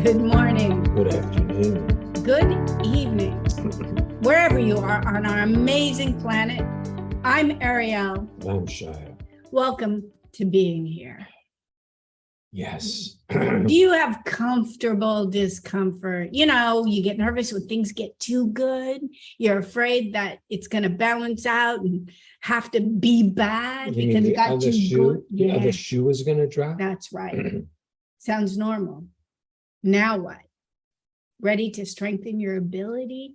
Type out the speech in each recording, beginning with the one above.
Good morning. Good afternoon. Good evening. Wherever you are on our amazing planet, I'm Ariel. I'm Shia. Welcome to being here. Yes. Do you have comfortable discomfort? You know, you get nervous when things get too good. You're afraid that it's going to balance out and have to be bad You mean because it the got other too shoe? good. The other shoe is going to drop? That's right. Sounds normal. Now what? Ready to strengthen your ability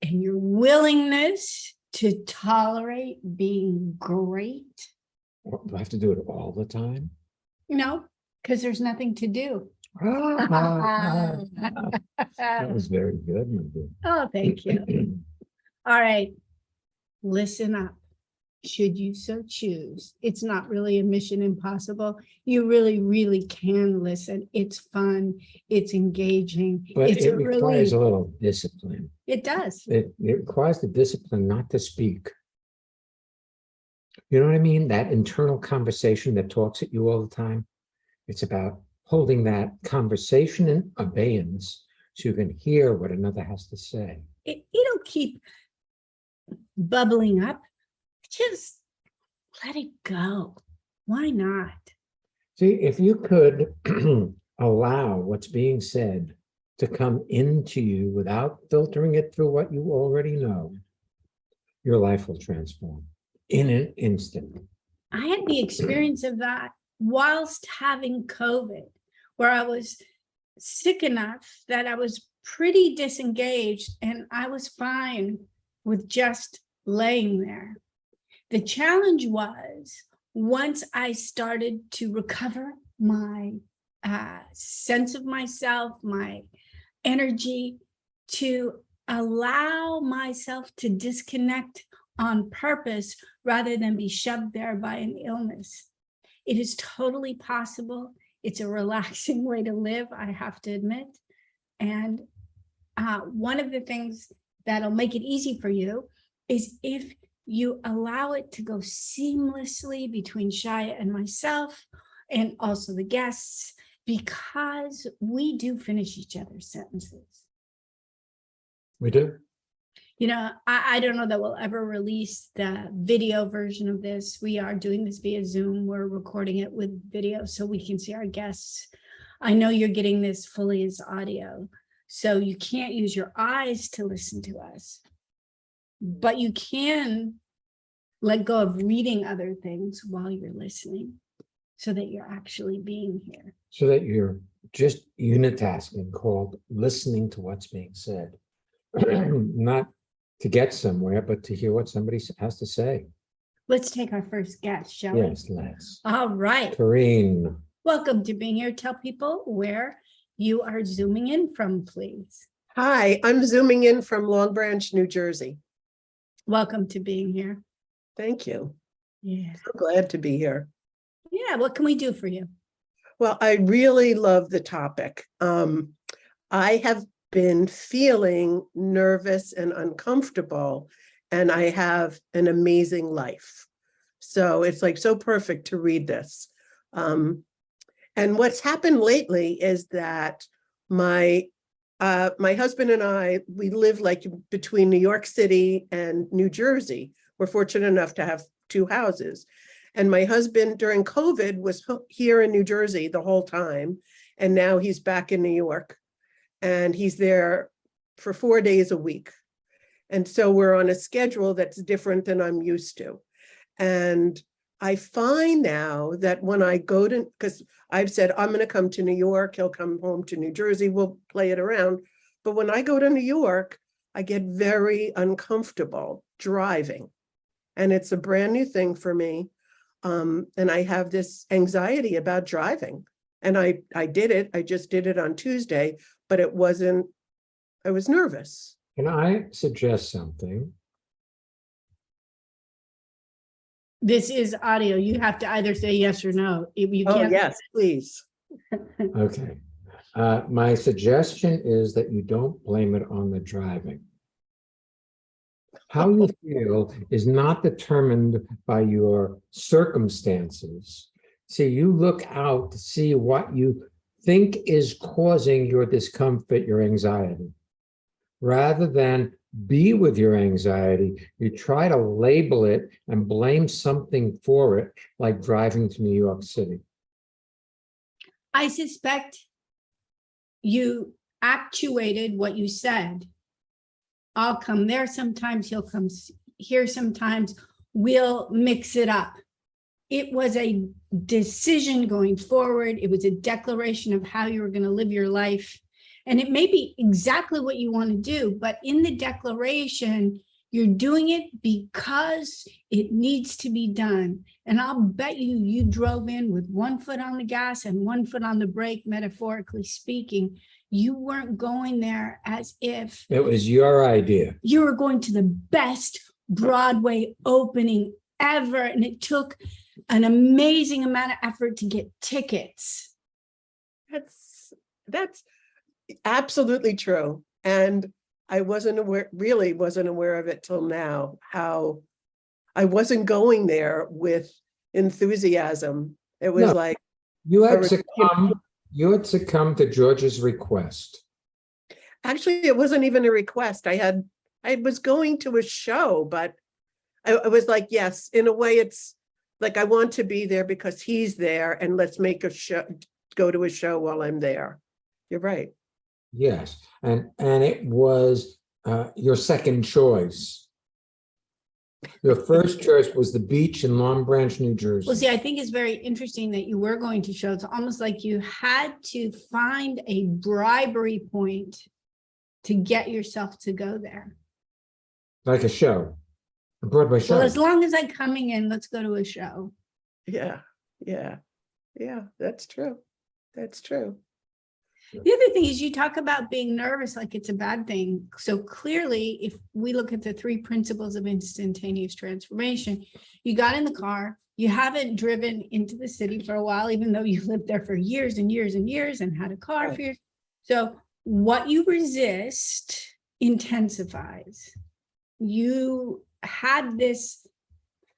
and your willingness to tolerate being great? Do I have to do it all the time? No, because there's nothing to do. That was very good, my dear. Oh, thank you. All right, listen up. Should you so choose. It's not really a mission impossible. You really can listen. It's fun. It's engaging. But it's it requires a little discipline. It does. It requires the discipline not to speak. You know what I mean? That internal conversation that talks at you all the time. It's about holding that conversation in abeyance so you can hear what another has to say. It'll keep bubbling up. Just let it go. Why not? See, if you could allow what's being said to come into you without filtering it through what you already know, your life will transform in an instant. I had the experience of that whilst having COVID, where I was sick enough that I was pretty disengaged and I was fine with just laying there. The challenge was once I started to recover my sense of myself, my energy, to allow myself to disconnect on purpose rather than be shoved there by an illness. It is totally possible. It's a relaxing way to live, I have to admit. And one of the things that'll make it easy for you is if you allow it to go seamlessly between Shia and myself, and also the guests, because we do finish each other's sentences. We do? You know, I don't know that we'll ever release the video version of this. We are doing this via Zoom. We're recording it with video so we can see our guests. I know you're getting this fully as audio, so you can't use your eyes to listen to us. But you can let go of reading other things while you're listening so that you're actually being here. So that you're just unitasking, called listening to what's being said. Not to get somewhere, but to hear what somebody has to say. Let's take our first guest, shall we? Yes, let's. All right. Karine. Welcome to being here. Tell people where you are zooming in from, please. Hi, I'm zooming in from Long Branch, New Jersey. Welcome to being here. Thank you. Yeah. So glad to be here. Yeah, what can we do for you? Well, I really love the topic. I have been feeling nervous and uncomfortable, and I have an amazing life. So it's like so perfect to read this. And what's happened lately is that my husband and I, we live like between New York City and New Jersey. We're fortunate enough to have two houses. And my husband during COVID was here in New Jersey the whole time. And now he's back in New York. And he's there for 4 days a week. And so we're on a schedule that's different than I'm used to. And I find now that when I go to, because I've said, I'm going to come to New York, he'll come home to New Jersey, we'll play it around. But when I go to New York, I get very uncomfortable driving. And it's a brand new thing for me. And I have this anxiety about driving. And I did it. I just did it on Tuesday, but it wasn't, I was nervous. Can I suggest something? This is audio. You have to either say yes or no. You Oh, can't. yes, please. Okay. My suggestion is that you don't blame it on the driving. How you feel is not determined by your circumstances. See, you look out to see what you think is causing your discomfort, your anxiety. Rather than be with your anxiety, you try to label it and blame something for it, like driving to New York City. I suspect you actuated what you said. I'll come there sometimes, he'll come here sometimes, we'll mix it up. It was a decision going forward. It was a declaration of how you were going to live your life. And it may be exactly what you want to do, but in the declaration, you're doing it because it needs to be done. And I'll bet you drove in with one foot on the gas and one foot on the brake, metaphorically speaking. You weren't going there as if it was your idea. You were going to the best Broadway opening ever. And it took an amazing amount of effort to get tickets. That's absolutely true. And I really wasn't aware of it till now, how I wasn't going there with enthusiasm. It was like you had succumbed to George's request. Actually, it wasn't even a request. I was going to a show, but I was like, yes, in a way, it's like I want to be there because he's there, and let's make a show, go to a show while I'm there. You're right. Yes, and it was your second choice. Your first choice was the beach in Long Branch, New Jersey. Well, see, I think it's very interesting that you were going to shows. It's almost like you had to find a bribery point to get yourself to go there. Like a show, a Broadway show. Well, as long as I'm coming in, let's go to a show. Yeah, that's true. That's true. The other thing is you talk about being nervous like it's a bad thing. So clearly, if we look at the 3 principles of instantaneous transformation, you got in the car, you haven't driven into the city for a while, even though you lived there for years and years and years and had a car Right. for years. So what you resist intensifies. You had this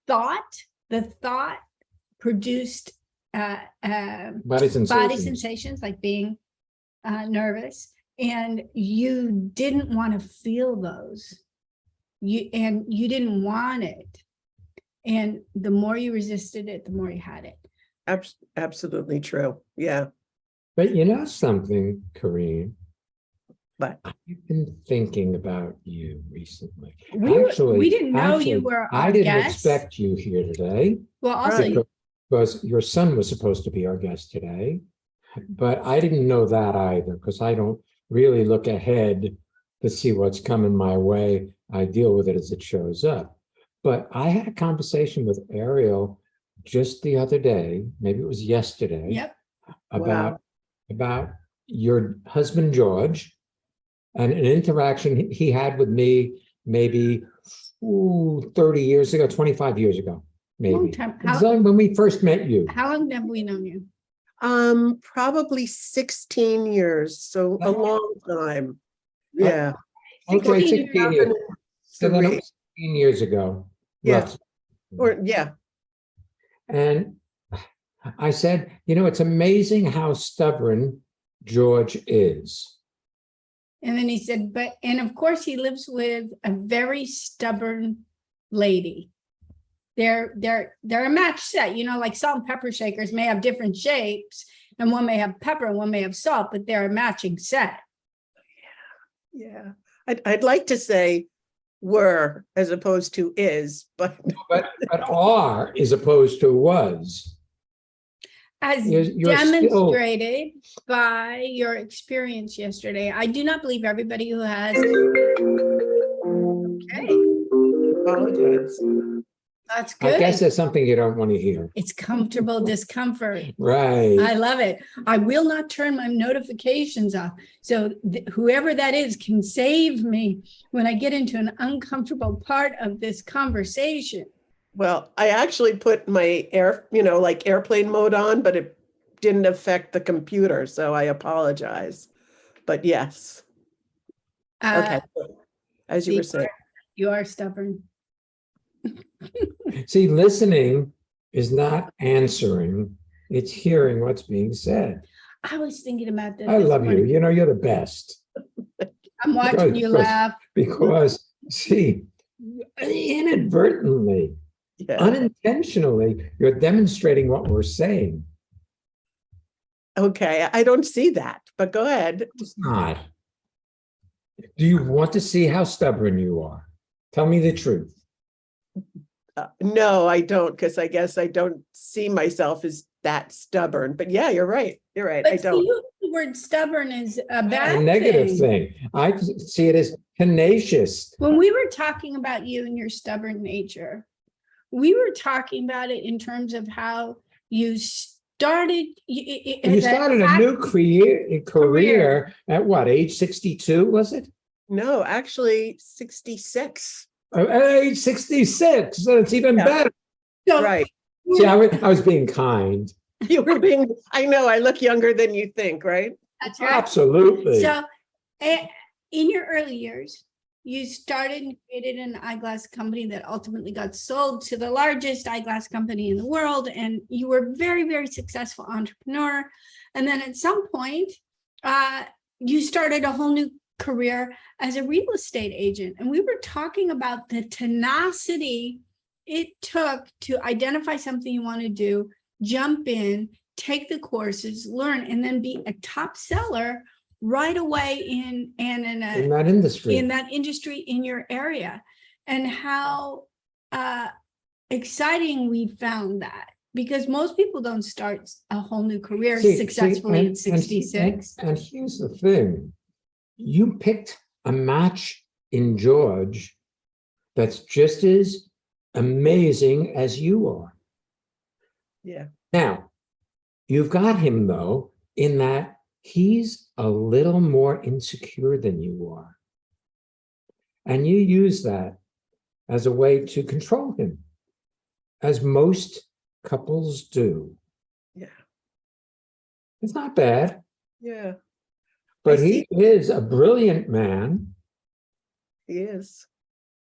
thought, the thought produced Body sensations like being nervous, and you didn't want to feel those. You didn't want it. And the more you resisted it, the more you had it. Absolutely true. Yeah. But you know something, Corinne? But I've been thinking about you recently. We didn't know you were our I didn't guest. expect you here today. Well, also, Because your son was supposed to be our guest today. But I didn't know that either, because I don't really look ahead to see what's coming my way. I deal with it as it shows up. But I had a conversation with Ariel just the other day, maybe it was yesterday. yep. About your husband, George, and an interaction he had with me maybe 30 years ago, 25 years ago, maybe. Long time. It was like when we first met you. How long have we known you? Probably 16 years, so a long time. Oh, Yeah. Okay, 16 years. So then it 3. was 16 years ago. Yeah. roughly. Or yeah. And I said, you know, it's amazing how stubborn George is. And then he said, and of course he lives with a very stubborn lady. They're a match set, you know, like salt and pepper shakers may have different shapes, and one may have pepper and one may have salt, but they're a matching set. Yeah. I'd like to say were as opposed to is, but But are is opposed to was. As You're demonstrated by your experience yesterday. I do not believe everybody who has. Okay, apologize. that's good. I guess there's something you don't want to hear. It's comfortable discomfort. Right. I love it. I will not turn my notifications off. So whoever that is can save me when I get into an uncomfortable part of this conversation. Well, I actually put my like airplane mode on, but it didn't affect the computer, so I apologize. But yes. Okay. As you were saying. You are stubborn. See, listening is not answering, it's hearing what's being said. I was thinking about that I this love you. morning. You know, you're the best. I'm watching you laugh. Because, see, inadvertently, Yeah. unintentionally, you're demonstrating what we're saying. Okay, I don't see that, but go ahead. It's not. Do you want to see how stubborn you are? Tell me the truth. No, I don't, because I guess I don't see myself as that stubborn. But yeah, you're right. You're right. I But for don't. you, the word stubborn is a A bad negative thing. thing. I see it as tenacious. When we were talking about you and your stubborn nature, we were talking about it in terms of how you started. You started a new career at what, age 62, was it? No, actually 66. At age 66, so it's even Yeah. better. So Right. See, I was being kind. You were being, I know, I look younger than you think, right? that's right. Absolutely. So in your early years, you started and created an eyeglass company that ultimately got sold to the largest eyeglass company in the world. And you were a very, very successful entrepreneur. And then at some point, you started a whole new career as a real estate agent. And we were talking about the tenacity it took to identify something you want to do, jump in, take the courses, learn, and then be a top seller right away in that industry. in that industry in your area, and how exciting we found that, because most people don't start a whole new career successfully at 66. And here's the thing. You picked a match in George that's just as amazing as you are. Yeah. Now, you've got him, though, in that he's a little more insecure than you are. And you use that as a way to control him, as most couples do. Yeah. It's not bad, Yeah. but I he is a brilliant man, He is.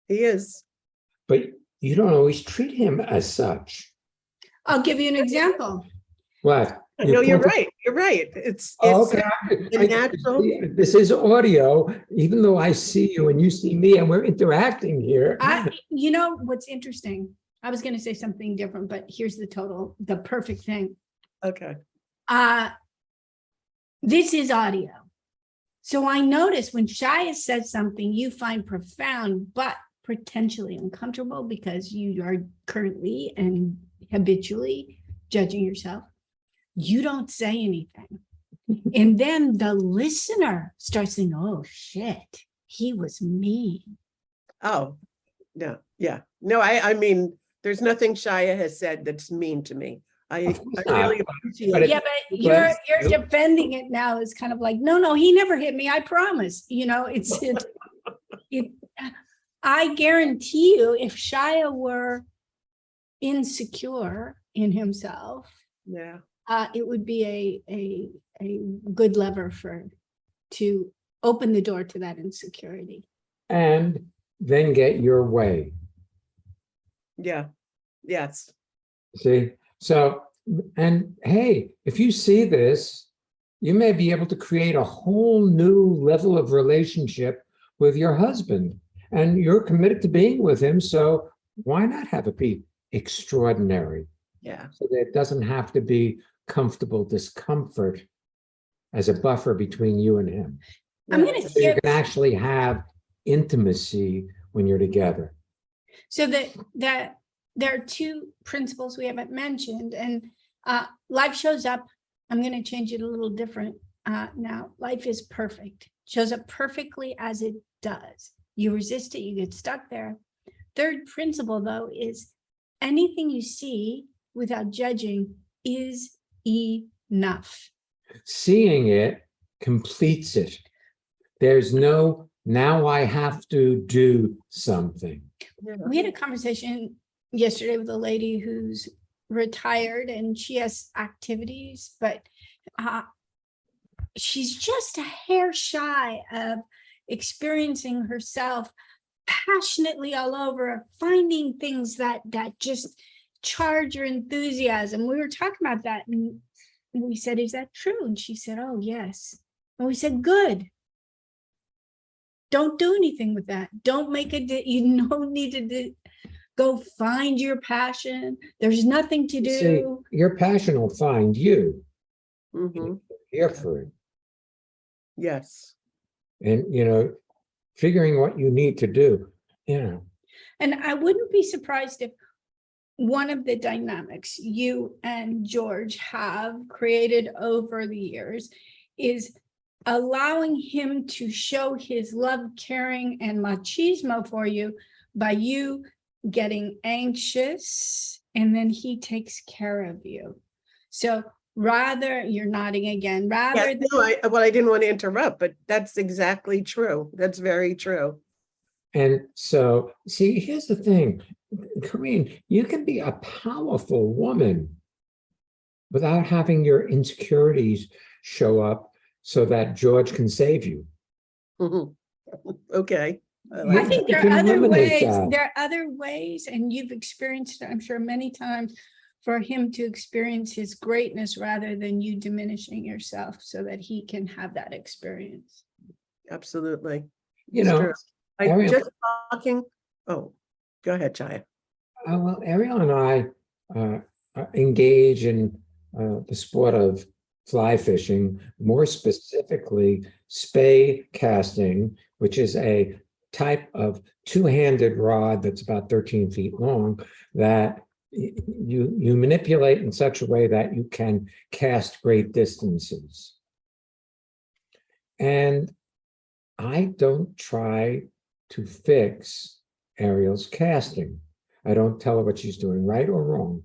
He is. but you don't always treat him as such. I'll give you an example. What? No, you're point to- right. You're right. It's Okay. a natural. This is audio, even though I see you and you see me and we're interacting here. You know what's interesting? I was going to say something different, but here's the perfect thing. Okay. This is audio. So I notice when Shia says something you find profound, but potentially uncomfortable because you are currently and habitually judging yourself, you don't say anything. And then the listener starts saying, oh shit, he was mean. Oh, no. Yeah. No, I mean, there's nothing Shia has said that's mean to me. I really appreciate But it. Yeah, but you're defending it now is kind of like, no, he never hit me. I promise. You know, I guarantee you, if Shia were insecure in himself, Yeah. it would be a good lever to open the door to that insecurity. And then get your way. Yeah. Yes. See? So, and hey, if you see this, you may be able to create a whole new level of relationship with your husband. And you're committed to being with him. So why not have it be extraordinary? Yeah. So that it doesn't have to be comfortable discomfort as a buffer between you and him. I'm going to So you can actually have intimacy when you're together. So that there are two principles we haven't mentioned, and life shows up. I'm going to change it a little different now. Life is perfect, shows up perfectly as it does. You resist it, you get stuck there. Third principle, though, is anything you see without judging is enough. Seeing it completes it. There's no, now I have to do something. Yeah. We had a conversation yesterday with a lady who's retired and she has activities, but she's just a hair shy of experiencing herself passionately all over, finding things that just charge your enthusiasm. We were talking about that, and we said, is that true? And she said, oh, yes. And we said, good. Don't do anything with that. Don't make it, you don't need to go find your passion. There's nothing to See, do. your passion will find you. Hmm. Here for it. Yes. And, figuring what you need to do, And I wouldn't be surprised if one of the dynamics you and George have created over the years is allowing him to show his love, caring, and machismo for you by you getting anxious, and then he takes care of you. So rather, you're nodding again, rather Yes, than no, I didn't want to interrupt, but that's exactly true. That's very true. And so, see, here's the thing, Corinne, you can be a powerful woman without having your insecurities show up so that George can save you. Mhm. Okay. I I like think You there can are other eliminate ways, that. there are other ways, and you've experienced it, I'm sure, many times, for him to experience his greatness rather than you diminishing yourself so that he can have that experience. that. Absolutely. You It's know, true. I Ariel, just talking. Oh, go ahead, Chaya. well, Ariel and I engage in the sport of fly fishing, more specifically spey casting, which is a type of two-handed rod that's about 13 feet long that you manipulate in such a way that you can cast great distances. And I don't try to fix Ariel's casting. I don't tell her what she's doing right or wrong.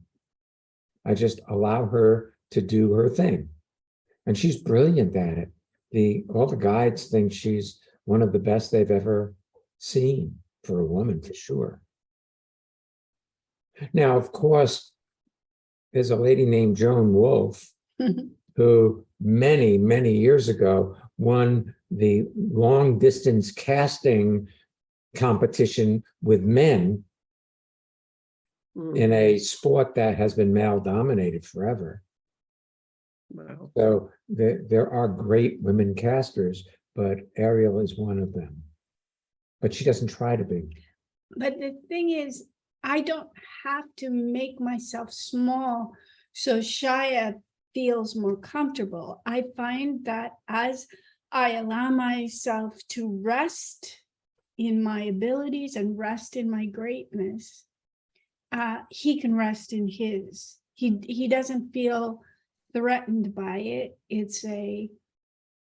I just allow her to do her thing. And she's brilliant at it. All the guides think she's one of the best they've ever seen for a woman, for sure. Now, of course, there's a lady named Joan Wolfe who many, many years ago won the long distance casting competition with men in a sport that has been male dominated forever. Wow. So there are great women casters, but Ariel is one of them. But she doesn't try to be. But the thing is, I don't have to make myself small so Shia feels more comfortable. I find that as I allow myself to rest in my abilities and rest in my greatness, he can rest in his. He doesn't feel threatened by it. It's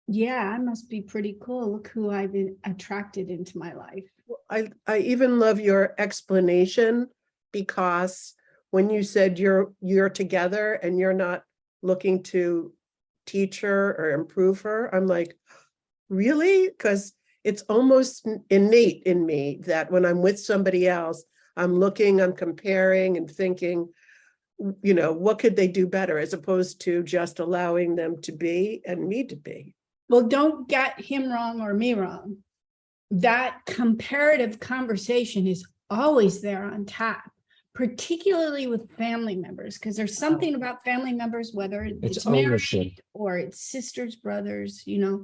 yeah, I must be pretty cool. Look who I've been attracted into my life. I even love your explanation, because when you said you're together and you're not looking to teach her or improve her, I'm like, really? Because it's almost innate in me that when I'm with somebody else, I'm looking, I'm comparing and thinking, what could they do better, as opposed to just allowing them to be and me to be. Well, don't get him wrong or me wrong. That comparative conversation is always there on tap, particularly with family members, because there's something about family members, whether it's ownership. married or it's sisters, brothers, Yeah.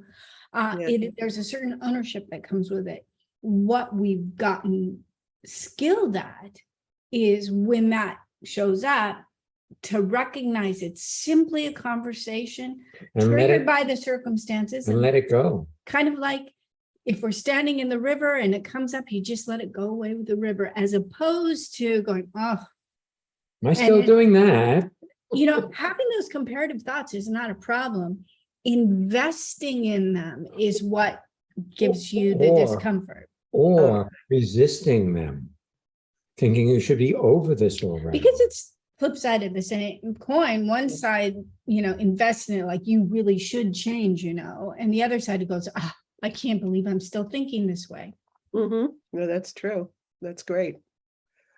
there's a certain ownership that comes with it. What we've gotten skilled at is when that shows up, to recognize it's simply a conversation And triggered by the circumstances, and let it go. kind of like if we're standing in the river and it comes up, you just let it go away with the river, as opposed to going, oh. Am I still doing that? Having those comparative thoughts is not a problem. Investing in them is what gives you the discomfort. Or resisting them, thinking you should be over this already. Because it's flip side of the same coin. One side, invests in it like you really should change, and the other side, it goes, I can't believe I'm still thinking this way. No, that's true. That's great.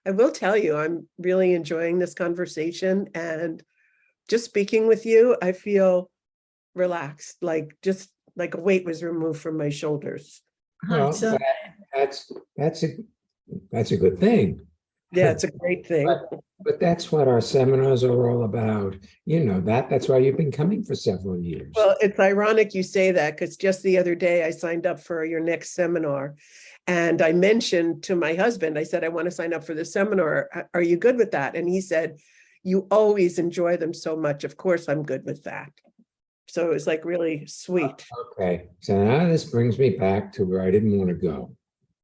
I will tell you, I'm really enjoying this conversation, and just speaking with you, I feel relaxed, just like a weight was removed from my shoulders. Well, So that's a good thing. Yeah, it's a great thing. But that's what our seminars are all about. You know that. That's why you've been coming for several years. Well, it's ironic you say that because just the other day I signed up for your next seminar. And I mentioned to my husband, I said, I want to sign up for the seminar. Are you good with that? And he said, you always enjoy them so much. Of course, I'm good with that. So it was like really sweet. Okay, so now this brings me back to where I didn't want to go.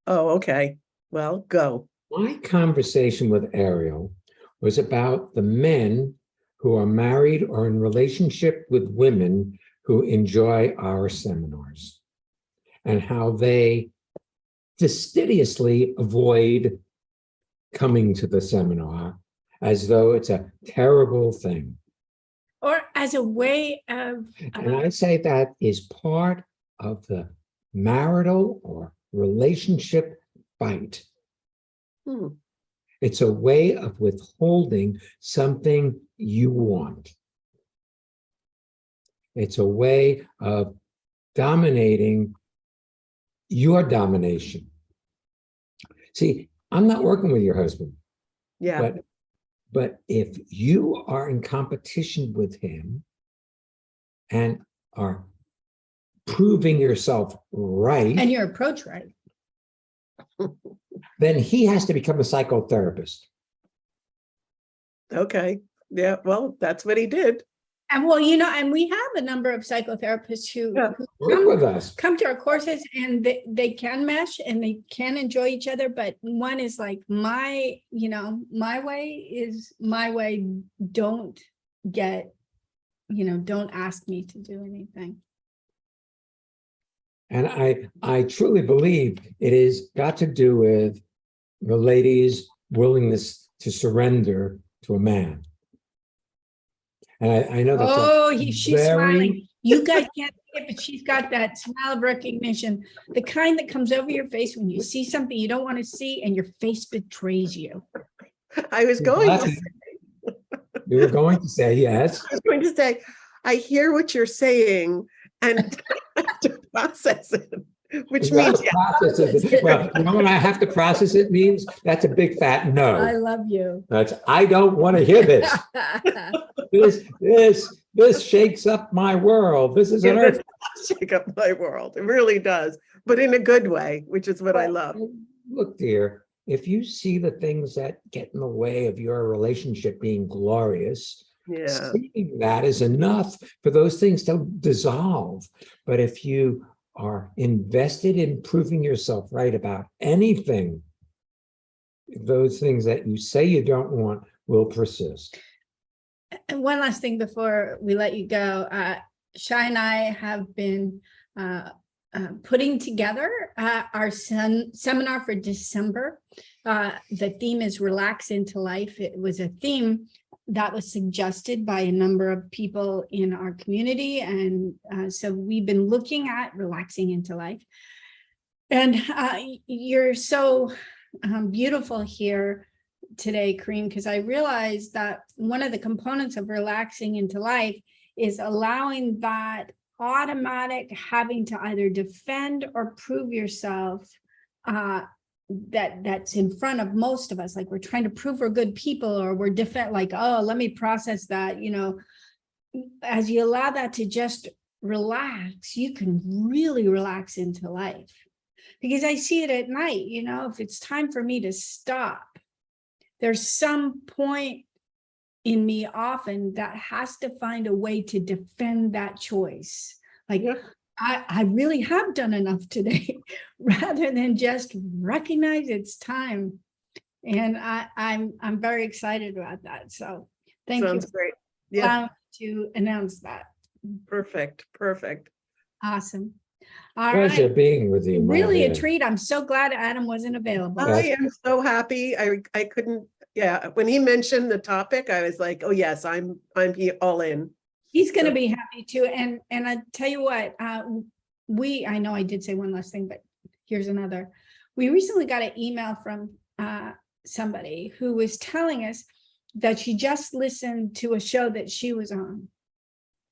Oh, okay. Well, go. My conversation with Ariel was about the men who are married or in relationship with women who enjoy our seminars and how they fastidiously avoid coming to the seminar as though it's a terrible thing. Or as a way of, And I say that is part of the marital or relationship fight. Hmm. It's a way of withholding something you want. It's a way of dominating your domination. See, I'm not working with your husband, Yeah. but if you are in competition with him and are proving yourself right, and your approach right. then he has to become a psychotherapist. Okay. Yeah. Well, that's what he did. And well, you know, and we have a number of psychotherapists who, Yeah. who Work with us. come to our courses and they can mesh and they can enjoy each other. But one is like my way is my way. Don't don't ask me to do anything. And I truly believe it is got to do with the lady's willingness to surrender to a man. And I know that's She's smiling. You guys can't see it, but she's got that smile of recognition, the kind that comes over your face when you see something you don't want to see and your face betrays you. I was going to say, you were going to say yes. I was going to say, I hear what you're saying and I have to process it, which You have means to process it. Well, you know what I have to process it means? That's a big fat I no. love you. That's I don't want to hear this. This shakes up my world. This is an it earth. does shake up my world. It really does, but in a good way, which is what I love. Look, dear, if you see the things that get in the way of your relationship being glorious, Yeah. seeing that is enough for those things to dissolve. But if you are invested in proving yourself right about anything, those things that you say you don't want will persist. And one last thing before we let you go, Shai and I have been putting together our seminar for December. The theme is Relax into Life. It was a theme that was suggested by a number of people in our community. And so we've been looking at relaxing into life. And you're so beautiful here today, Kareem, because I realized that one of the components of relaxing into life is allowing that automatic having to either defend or prove yourself that's in front of most of us. Like we're trying to prove we're good people, or we're like, oh, let me process that. As you allow that to just relax, you can really relax into life. Because I see it at night, if it's time for me to stop, there's some point in me often that has to find a way to defend that choice. Like, yeah. I really have done enough today, rather than just recognize it's time. And I'm very excited about that. So thank you. Sounds great. Yeah. To announce that. Perfect. Awesome. All Pleasure right. being with you. Really a treat. I'm so glad Adam wasn't available. I am so happy. I couldn't. Yeah, when he mentioned the topic, I was like, oh yes, I'm all in. He's going to be happy too. And I tell you what, I know I did say one last thing, but here's another. We recently got an email from somebody who was telling us that she just listened to a show that she was on.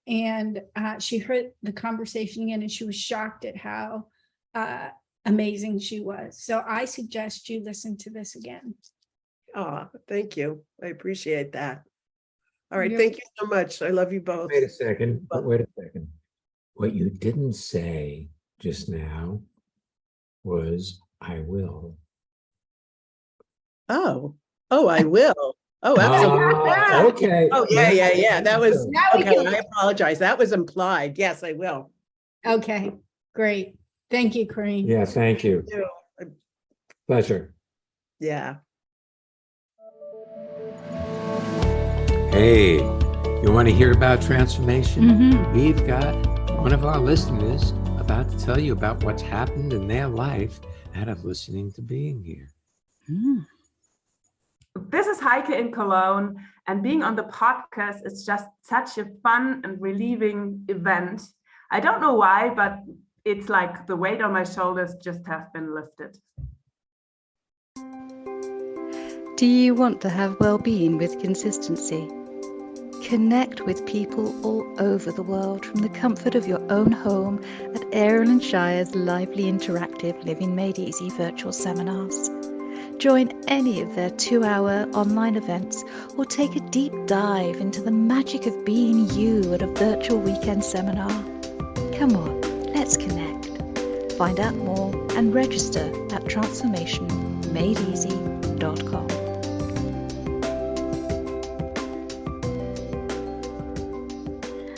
And she heard the conversation again, and she was shocked at how amazing she was. So I suggest you listen to this again. Oh, thank you. I appreciate that. All right, You're- thank you so much. I love you both. Wait a second, but wait a second. What you didn't say just now was, I will. Oh, I will. Oh, absolutely. Okay. Oh, yeah. That was, Now we okay, can- I apologize. That was implied. Yes, I will. Okay, great. Thank you, Corinne. Yeah, thank you. Pleasure. Yeah. Hey, you want to hear about transformation? Mhm. We've got one of our listeners about to tell you about what's happened in their life out of listening to being here. This is Heike in Cologne, and being on the podcast is just such a fun and relieving event. I don't know why, but it's like the weight on my shoulders just have been lifted. Do you want to have well-being with consistency? Connect with people all over the world from the comfort of your own home at Erin & Shire's lively interactive Living Made Easy virtual seminars. Join any of their 2-hour online events or take a deep dive into the magic of being you at a virtual weekend seminar. Come on, let's connect. Find out more and register at transformationmadeeasy.com.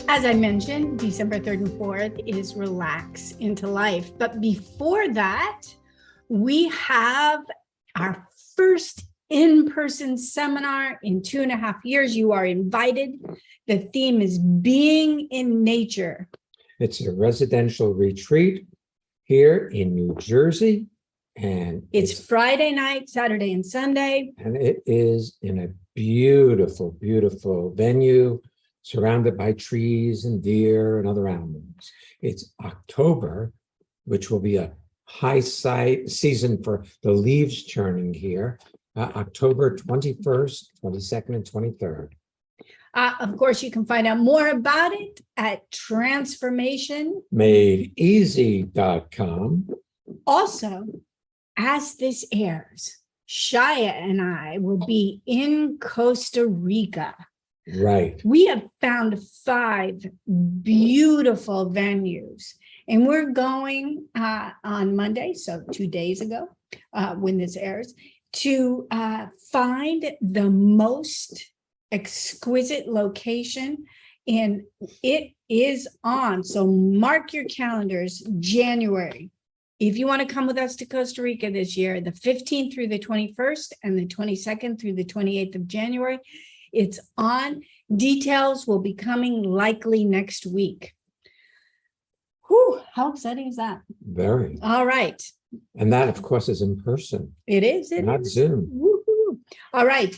As I mentioned, December 3rd and 4th is Relax into Life. But before that, we have our first in-person seminar in 2.5 years. You are invited. The theme is Being in Nature. It's a residential retreat here in New Jersey. And It's Friday night, Saturday, and Sunday. and it is in a beautiful, beautiful venue surrounded by trees and deer and other animals. It's October, which will be a high season for the leaves turning here, October 21st, 22nd, and 23rd. Of course, you can find out more about it at MadeEasy.com. Also, as this airs, Shia and I will be in Costa Rica. Right. We have found 5 beautiful venues, and we're going on Monday, so 2 days ago, when this airs, to find the most exquisite location, and it is on. So mark your calendars, January. If you want to come with us to Costa Rica this year, the 15th through the 21st and the 22nd through the 28th of January, it's on. Details will be coming likely next week. Whew, how exciting is that? Very. All right. And that, of course, is in person, It is. not Zoom. Woo-hoo. All right.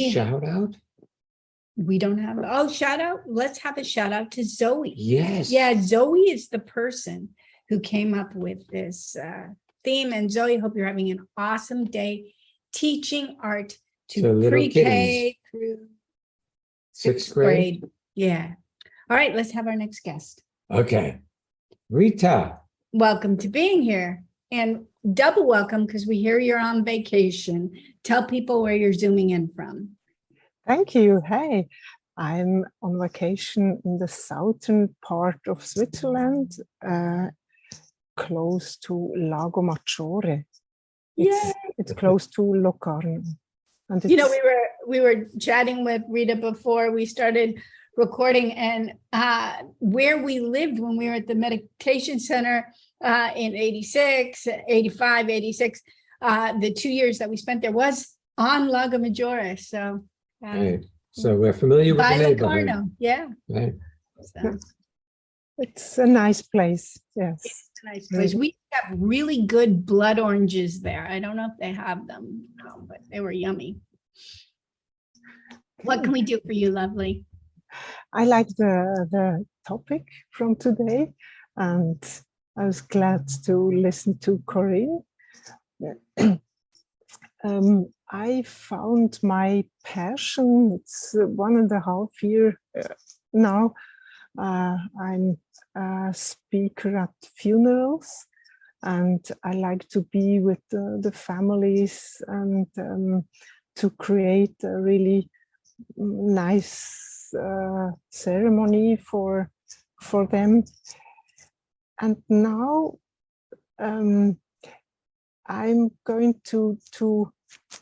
Shout out? We don't have, shout out. Let's have a shout out to Zoe. Yes. Yeah, Zoe is the person who came up with this theme. And Zoe, hope you're having an awesome day teaching art To to little pre-K through Sixth grade. Yeah. All right, let's have our next guest. Okay. Rita. Welcome to being here, and double welcome because we hear you're on vacation. Tell people where you're zooming in from. Thank you. Hey, I'm on vacation in the southern part of Switzerland, close to Lago Maggiore. It's close to Locarno. And You know, we were chatting with Rita before we started recording, and where we lived when we were at the medication center in 86, 85, 86, the 2 years that we spent there was on Lago Maggiore. So Right. So we're familiar with the by neighborhood. Locarno. Yeah. Right. So it's a nice place. Yes. it's a nice place. We have really good blood oranges there. I don't know if they have them, but they were yummy. What can we do for you, lovely? I like the topic from today, and I was glad to listen to Corinne. I found my passion. It's 1.5 years now. I'm a speaker at funerals, and I like to be with the families and to create a really nice ceremony for them. And now I'm going to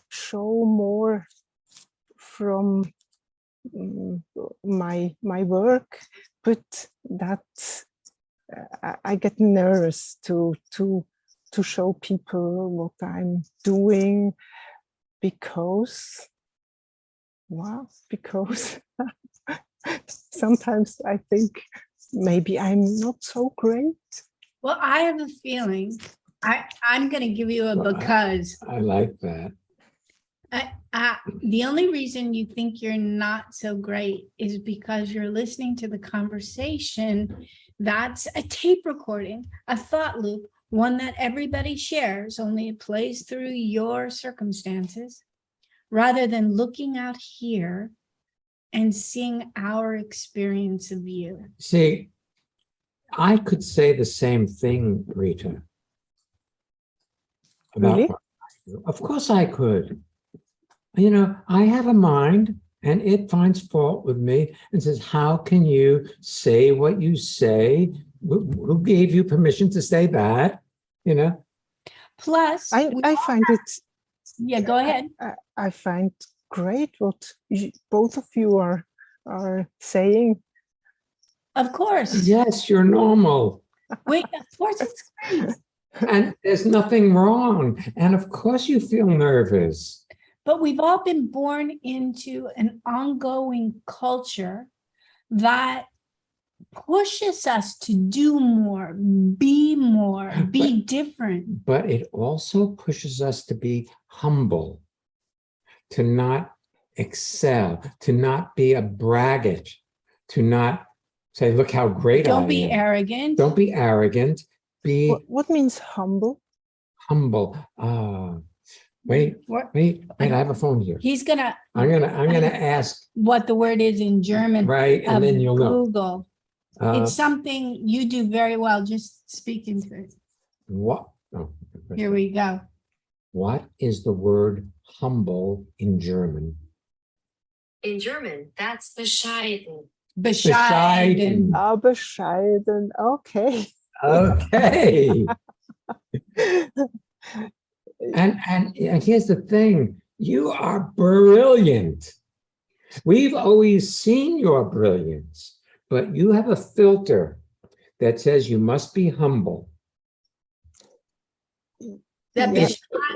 show more from my work, but that I get nervous to show people what I'm doing, because sometimes I think maybe I'm not so great. Well, I have a feeling, I'm going to give you a Well, because. I like that. The only reason you think you're not so great is because you're listening to the conversation. That's a tape recording, a thought loop, one that everybody shares, only it plays through your circumstances, rather than looking out here and seeing our experience of you. See, I could say the same thing, Rita. Really? Of course I could. You know, I have a mind and it finds fault with me and says, how can you say what you say? Who gave you permission to say that? You know? Plus, I find it. Yeah, go ahead. I find great what both of you are saying. Of course. Yes, you're normal. Wait, of course it's great. And there's nothing wrong. And of course you feel nervous. But we've all been born into an ongoing culture that pushes us to do more, be different. But it also pushes us to be humble, to not excel, to not be a braggart, to not say, look how great I am. Don't be arrogant. Don't be arrogant. Be What means humble? humble. Wait, I have a phone here. He's gonna. I'm gonna ask what the word is in German. right, and then you'll know. Google. It's something you do very well. Just speak into it. What? Oh, Here we go. what is the word humble in German? In German, that's bescheiden. Bescheiden. Bescheiden. Okay. Okay. And here's the thing, you are brilliant. We've always seen your brilliance, but you have a filter that says you must be humble. That Yeah.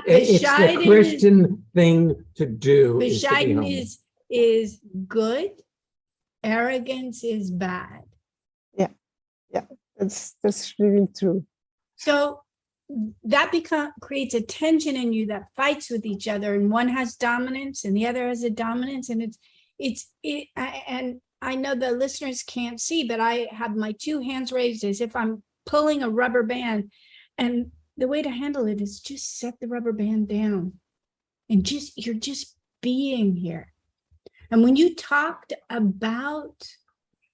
It's the Christian thing to do. Bescheiden is good. Arrogance is bad. Yeah, that's really true. So that creates a tension in you that fights with each other, and one has dominance and the other has a dominance, and and I know the listeners can't see, but I have my two hands raised as if I'm pulling a rubber band, and the way to handle it is just set the rubber band down and you're just being here. And when you talked about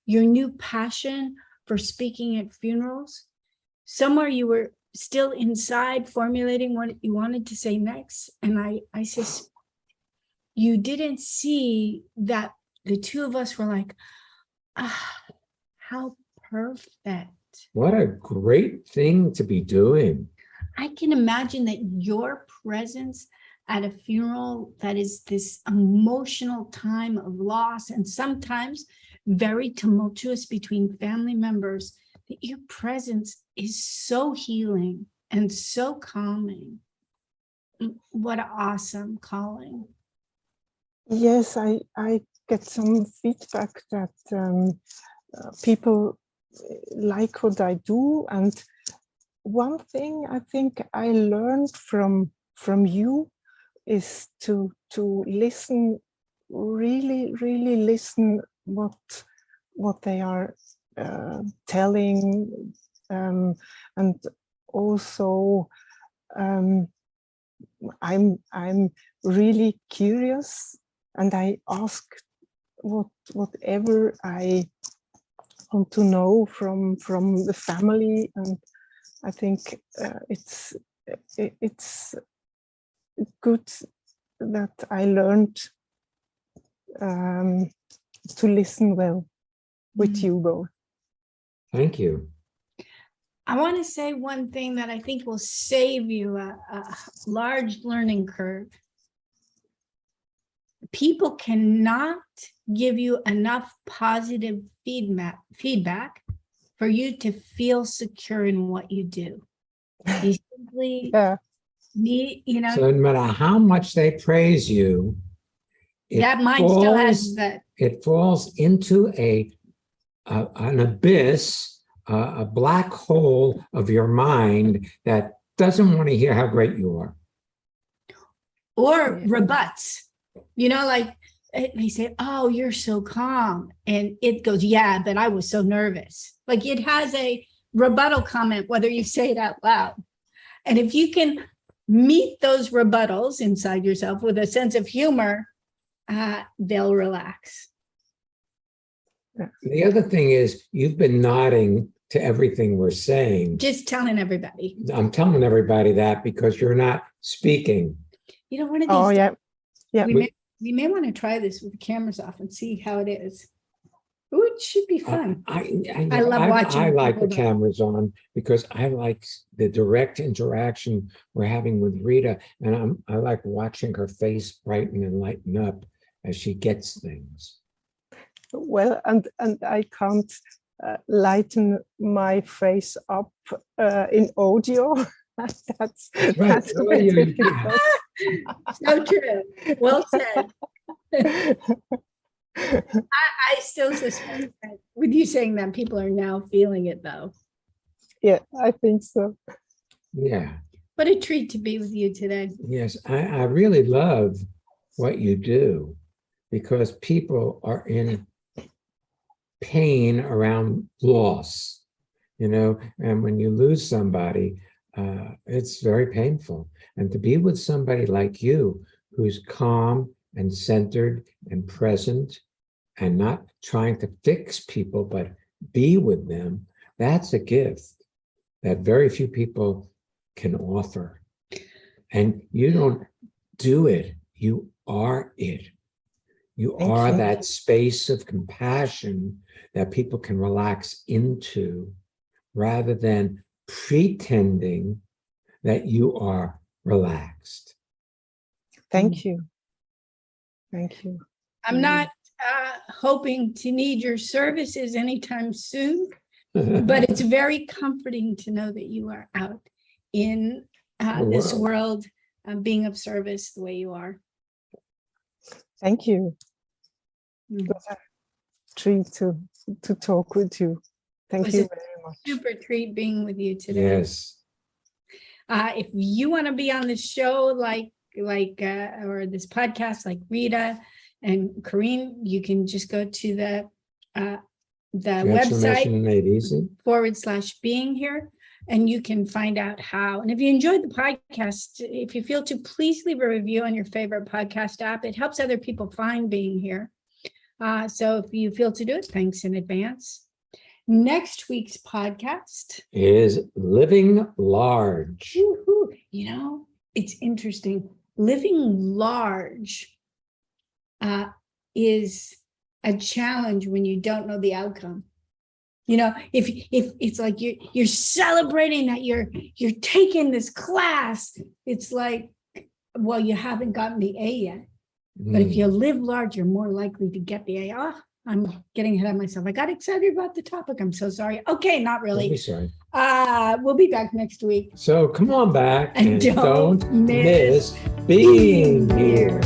your new passion for speaking at funerals, somewhere you were still inside formulating what you wanted to say next. And I suspect you didn't see that the two of us were like, how perfect. What a great thing to be doing. I can imagine that your presence at a funeral that is this emotional time of loss and sometimes very tumultuous between family members, that your presence is so healing and so calming. What an awesome calling. Yes, I get some feedback that people like what I do. And one thing I think I learned from you is to listen, really listen what they are telling, and also I'm really curious, and I ask whatever I want to know from the family, and I think it's good I learned to listen well with you both. Thank you. I want to say one thing that I think will save you a large learning curve. People cannot give you enough positive feedback for you to feel secure in what you do. You simply Yeah. need, So no matter how much they praise you, that mind still has that. It falls into an abyss, a black hole of your mind that doesn't want to hear how great you are. Or rebuts, like they say, oh, you're so calm. And it goes, yeah, but I was so nervous. Like it has a rebuttal comment, whether you say it out loud. And if you can meet those rebuttals inside yourself with a sense of humor, they'll relax. The other thing is you've been nodding to everything we're saying. Just telling everybody. I'm telling everybody that because you're not speaking. One of these. Oh, yeah. Yeah. We may want to try this with the cameras off and see how it is. Ooh, it should be fun. I love watching. I like the people do it. cameras on because I like the direct interaction we're having with Rita, and I like watching her face brighten and lighten up as she gets things. Well, and I can't lighten my face up in audio. That's Right. a bit difficult. So true. Well said. I still suspect that with you saying that people are now feeling it though. Yeah, I think so. Yeah. What a treat to be with you today. Yes, I really love what you do because people are in pain around loss, and when you lose somebody, it's very painful. And to be with somebody like you, who's calm and centered and present and not trying to fix people, but be with them, that's a gift that very few people can offer. And you don't do it, you are it. You Thank are you. that space of compassion that people can relax into rather than pretending that you are relaxed. Thank you. Thank you. I'm not hoping to need your services anytime soon, but it's very comforting to know that you are out in this world, being of service the way you are. Thank you. Mm. It was a treat to talk with you. Thank Was you it very much. Super treat being with you today. Yes. If you want to be on the show or this podcast like Rita and Corrine, you can just go to the website Made easy. /being here, and you can find out how. And if you enjoyed the podcast, if you feel to, please leave a review on your favorite podcast app. It helps other people find Being Here. So if you feel to do it, thanks in advance. Next week's podcast is Living Large. Woo-hoo. It's interesting. Living large is a challenge when you don't know the outcome. If it's like you're celebrating that you're taking this class, it's like, well, you haven't gotten the A yet. But if you live large, you're more likely to get the A. Oh, I'm getting ahead of myself. I got excited about the topic. I'm so sorry. Okay, not really. Don't be sorry. We'll be back next week. So come on back And don't miss being here.